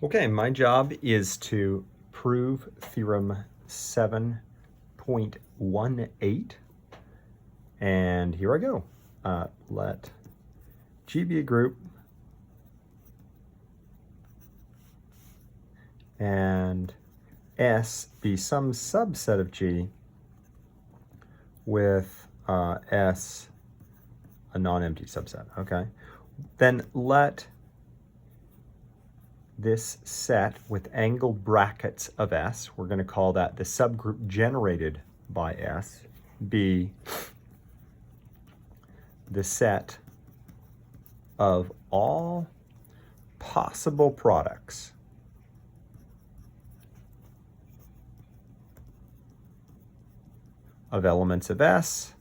Okay, my job is to prove theorem 7.18, and here I go. Let G be a group and S be some subset of G with S a non-empty subset, okay? Then let this set with angled brackets of S, we're going to call that the subgroup generated by S, be the set of all possible products of elements of S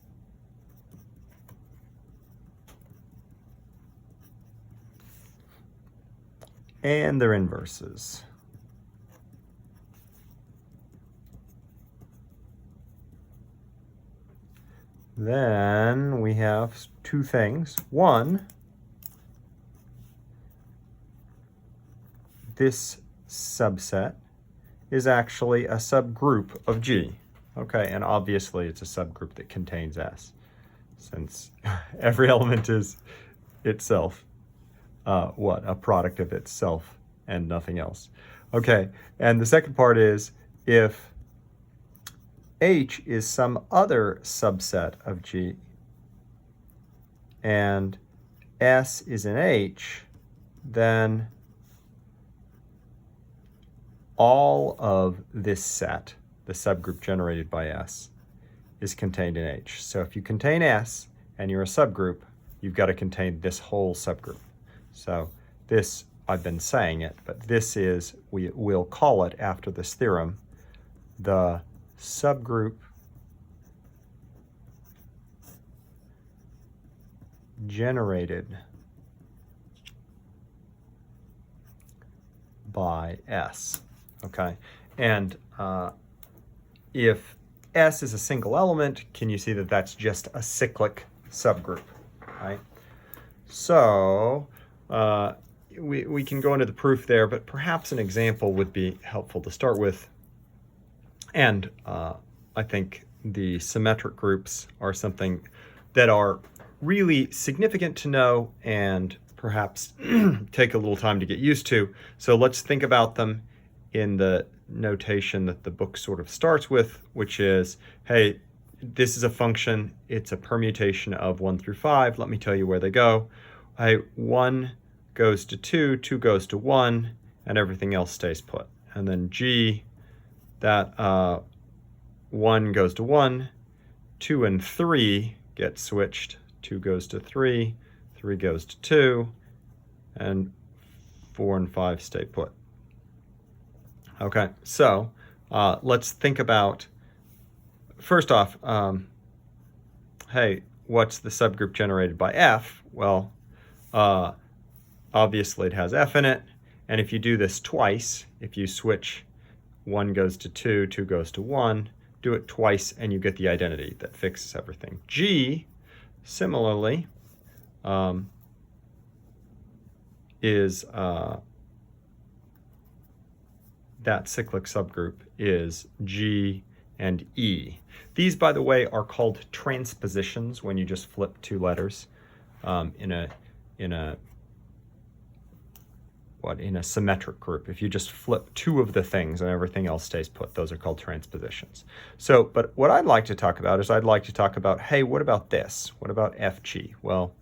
and their inverses. Then we have two things. One, this subset is actually a subgroup of G. Okay, and obviously it's a subgroup that contains S, since every element is itself a product of itself and nothing else. Okay, and the second part is if H is some other subset of G and S is an H, then all of this set, the subgroup generated by S, is contained in H. So if you contain S and you're a subgroup, you've got to contain this whole subgroup. So this, I've been saying it, but this is, we'll call it after this theorem, the subgroup generated by S, okay? And if S is a single element, can you see that that's just a cyclic subgroup, right? So we can go into the proof there, but perhaps an example would be helpful to start with. And I think the symmetric groups are something that are really significant to know and perhaps take a little time to get used to. So let's think about them in the notation that the book sort of starts with, which is, hey, this is a function. It's a permutation of 1 through 5. Let me tell you where they go. Hey, 1 goes to 2, 2 goes to 1, and everything else stays put. And then G, that 1 goes to 1, 2 and 3 get switched. 2 goes to 3, 3 goes to 2, and 4 and 5 stay put. Okay, so let's think about, first off, hey, what's the subgroup generated by F? Well, obviously it has F in it, and if you do this twice, if you switch 1 goes to 2, 2 goes to 1, do it twice and you get the identity that fixes everything. G, similarly, is that cyclic subgroup is G and E. These, by the way, are called transpositions when you just flip two letters in a symmetric group. If you just flip two of the things and everything else stays put, those are called transpositions. So, but what I'd like to talk about is I'd like to talk about, hey, what about this? What about FG? Well,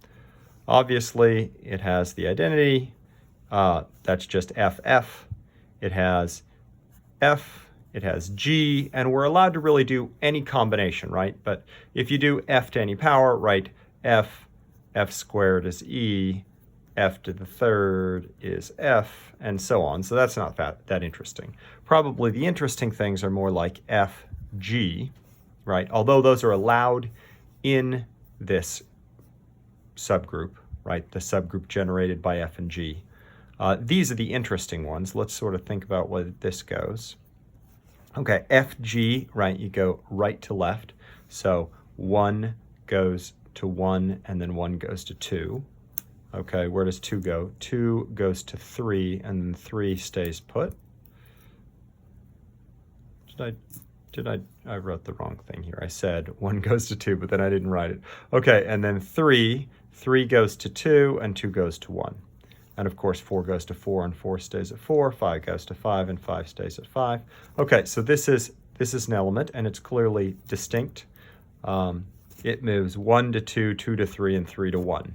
obviously it has the identity. That's just FF. It has F, it has G, and we're allowed to really do any combination, right? But if you do F to any power, right, F squared is E, F to the third is F, and so on. So that's not that interesting. Probably the interesting things are more like FG, right? Although those are allowed in this subgroup, right? The subgroup generated by F and G. These are the interesting ones. Let's sort of think about where this goes. Okay, FG, right, you go right to left. So 1 goes to 1 and then 1 goes to 2. Okay, where does 2 go? 2 goes to 3, and then 3 stays put. I wrote the wrong thing here. I said 1 goes to 2, but then I didn't write it. Okay, and then 3 goes to 2, and 2 goes to 1. And of course, 4 goes to 4, and 4 stays at 4. 5 goes to 5, and 5 stays at 5. Okay, so this is an element, and it's clearly distinct. It moves 1 to 2, 2 to 3, and 3 to 1.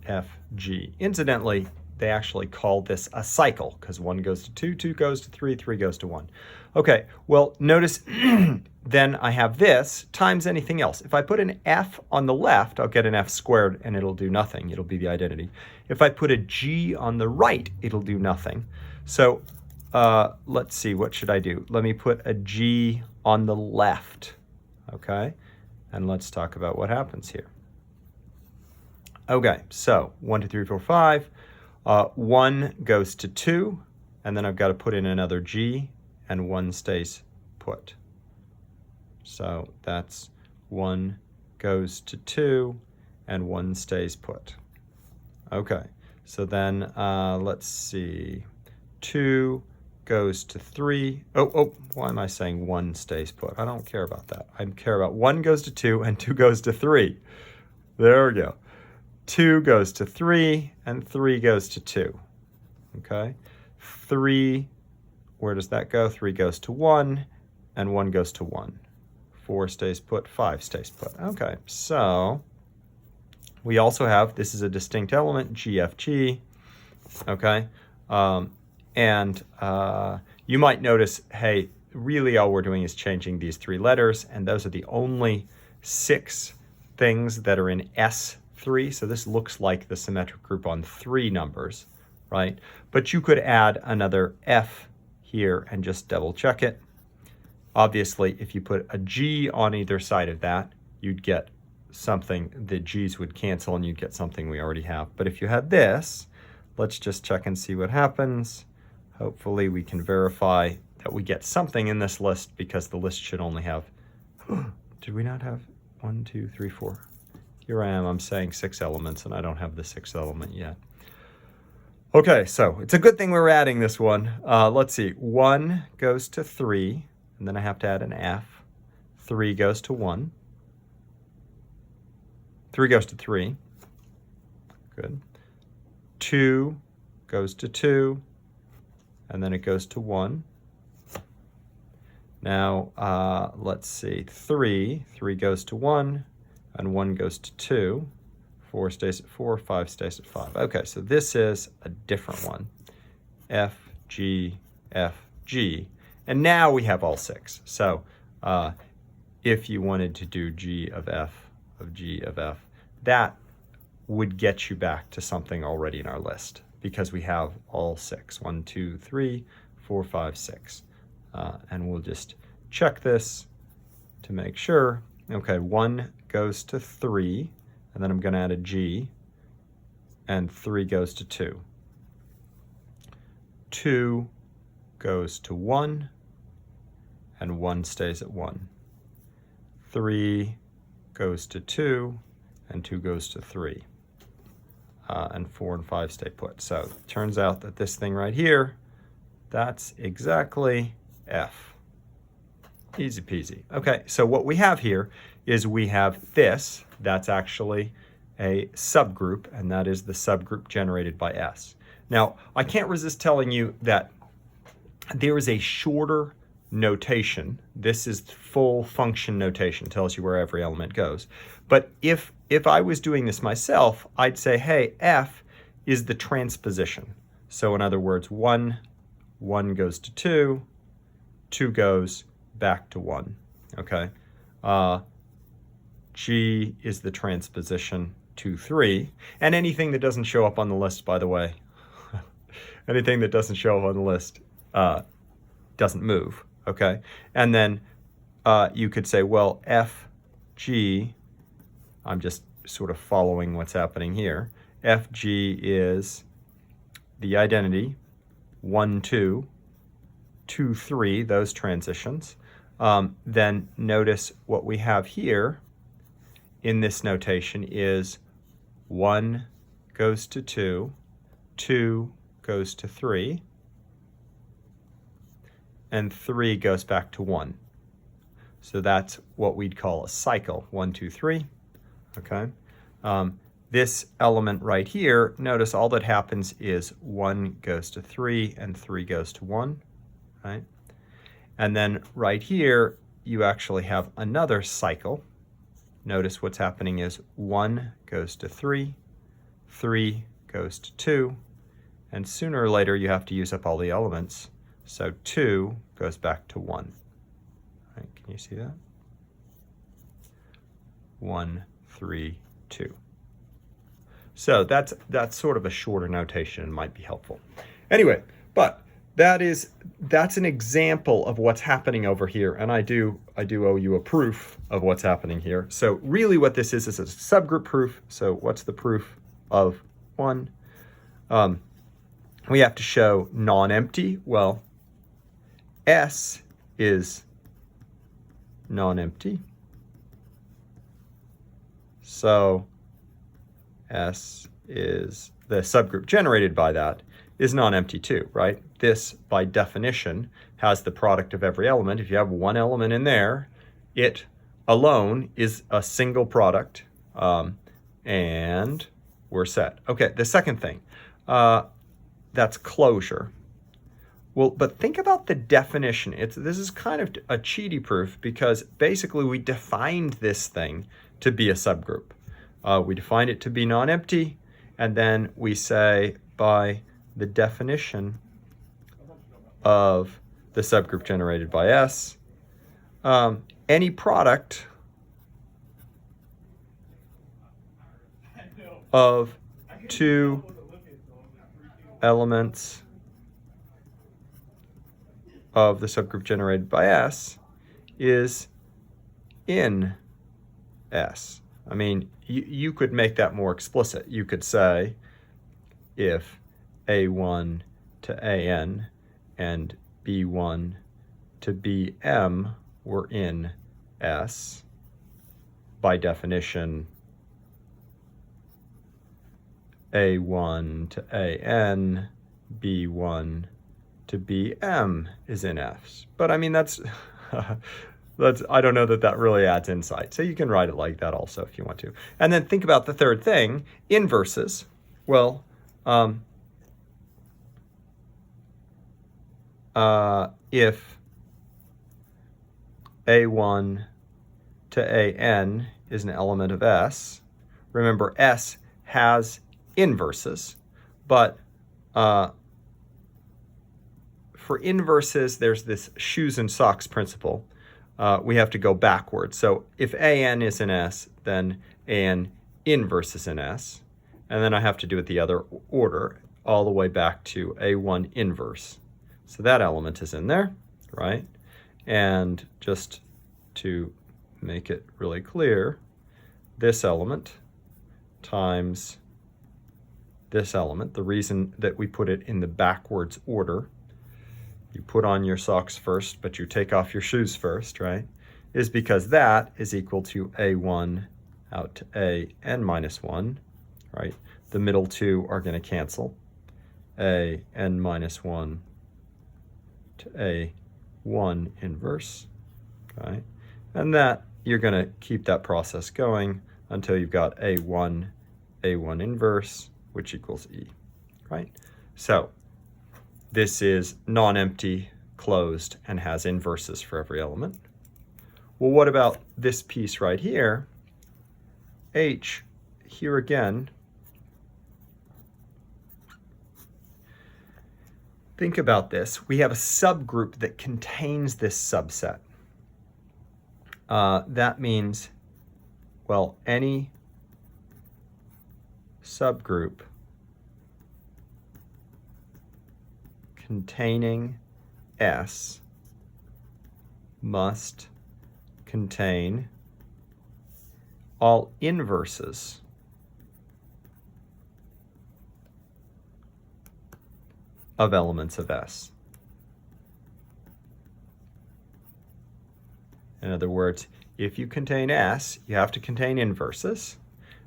F, G. Incidentally, they actually call this a cycle because 1 goes to 2, 2 goes to 3, 3 goes to 1. Okay, well, notice then I have this times anything else. If I put an F on the left, I'll get an F squared and it'll do nothing. It'll be the identity. If I put a G on the right, it'll do nothing. So let's see, what should I do? Let me put a G on the left, okay? And let's talk about what happens here. Okay, so 1, 2, 3, 4, 5. 1 goes to 2, and then I've got to put in another G, and 1 stays put. So that's 1 goes to 2, and 1 stays put. Okay, so then let's see. 2 goes to 3. Oh, why am I saying 1 stays put? I don't care about that. I care about 1 goes to 2, and 2 goes to 3. There we go. 2 goes to 3, and 3 goes to 2, okay? 3, where does that go? 3 goes to 1, and 1 goes to 1. 4 stays put, 5 stays put. Okay, so we also have, this is a distinct element, GFG, okay? You might notice, hey, really all we're doing is changing these 3 letters, and those are the only 6 things that are in S3, so this looks like the symmetric group on 3 numbers, right? But you could add another F here and just double check it. Obviously, if you put a G on either side of that, you'd get something, the G's would cancel and you'd get something we already have. But if you had this, let's just check and see what happens. Hopefully we can verify that we get something in this list because the list should only have, did we not have 1, 2, 3, 4? Here I am, I'm saying 6 elements, and I don't have the 6th element yet. Okay, so it's a good thing we're adding this one. Let's see, 1 goes to 3, and then I have to add an F. 3 goes to 1. 3 goes to 3. Good. 2 goes to 2, and then it goes to 1. Now, let's see, 3 goes to 1, and 1 goes to 2. 4 stays at 4, 5 stays at 5. Okay, so this is a different one. F, G, F, G. And now we have all 6. So if you wanted to do G of F of G of F, that would get you back to something already in our list because we have all 6. 1, 2, 3, 4, 5, 6. And we'll just check this to make sure. Okay, 1 goes to 3, and then I'm going to add a G, and 3 goes to 2. 2 goes to 1, and 1 stays at 1. 3 goes to 2, and 2 goes to 3. And 4 and 5 stay put. So it turns out that this thing right here, that's exactly F. Easy peasy. Okay, so what we have here is we have this. That's actually a subgroup, and that is the subgroup generated by S. Now, I can't resist telling you that there is a shorter notation. This is full function notation, tells you where every element goes. But if I was doing this myself, I'd say, hey, F is the transposition. So in other words, 1 goes to 2, 2 goes back to 1, okay? G is the transposition 2, 3, and anything that doesn't show up on the list, by the way, anything that doesn't show up on the list doesn't move, okay? And then you could say, well, F, G, I'm just sort of following what's happening here. F, G is the identity, 1, 2, 2, 3, those transitions. Then notice what we have here in this notation is 1 goes to 2, 2 goes to 3, and 3 goes back to 1. So that's what we'd call a cycle, 1, 2, 3, okay? This element right here, notice all that happens is 1 goes to 3 and 3 goes to 1, right? And then right here, you actually have another cycle. Notice what's happening is 1 goes to 3, 3 goes to 2, and sooner or later you have to use up all the elements. So 2 goes back to 1. Right, can you see that? 1, 3, 2. So that's sort of a shorter notation and might be helpful. Anyway, but that's an example of what's happening over here, and I do owe you a proof of what's happening here. So really what this is a subgroup proof. So what's the proof of 1? We have to show non-empty. Well, S is non-empty. So S is the subgroup generated by that is non-empty too, right? This, by definition, has the product of every element. If you have one element in there, it alone is a single product, and we're set. Okay, the second thing, that's closure. Well, but think about the definition. This is kind of a cheaty proof because basically we defined this thing to be a subgroup. We defined it to be non-empty, and then we say by the definition of the subgroup generated by S, any product of two elements of the subgroup generated by S is in S. I mean, you could make that more explicit. You could say if A1 to AN and B1 to BM were in S, by definition, A1 to AN, B1 to BM is in S. But I mean, that's I don't know that really adds insight. So you can write it like that also if you want to. And then think about the third thing, inverses. Well, if A1 to AN is an element of S, remember S has inverses, but for inverses, there's this shoes and socks principle. We have to go backwards. So if AN is in S, then AN inverse is in S. And then I have to do it the other order, all the way back to A1 inverse. So that element is in there, right? And just to make it really clear, this element times this element, the reason that we put it in the backwards order, you put on your socks first, but you take off your shoes first, right? Is because that is equal to A1 out to AN minus 1, right? The middle two are going to cancel. AN minus 1 to A1 inverse, okay? And that, you're going to keep that process going until you've got A1 inverse, which equals E, right? So this is non-empty, closed, and has inverses for every element. Well, what about this piece right here? H, here again, think about this. We have a subgroup that contains this subset. That means, well, any subgroup containing S must contain all inverses of elements of S. In other words, if you contain S, you have to contain inverses.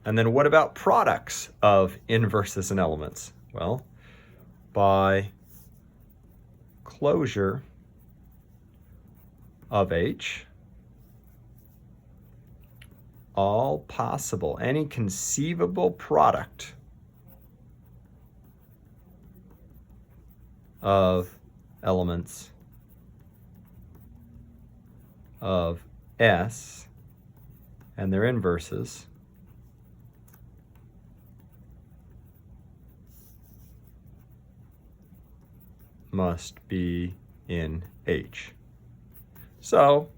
And then what about products of inverses and elements? Well, by closure of H, all possible, any conceivable product of elements of S and their inverses must be in H. So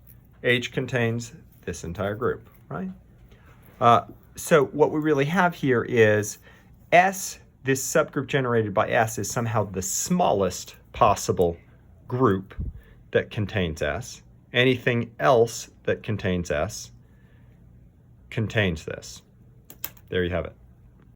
H contains this entire group, right? So what we really have here is S, this subgroup generated by S, is somehow the smallest possible group that contains S. Anything else that contains S contains this. There you have it.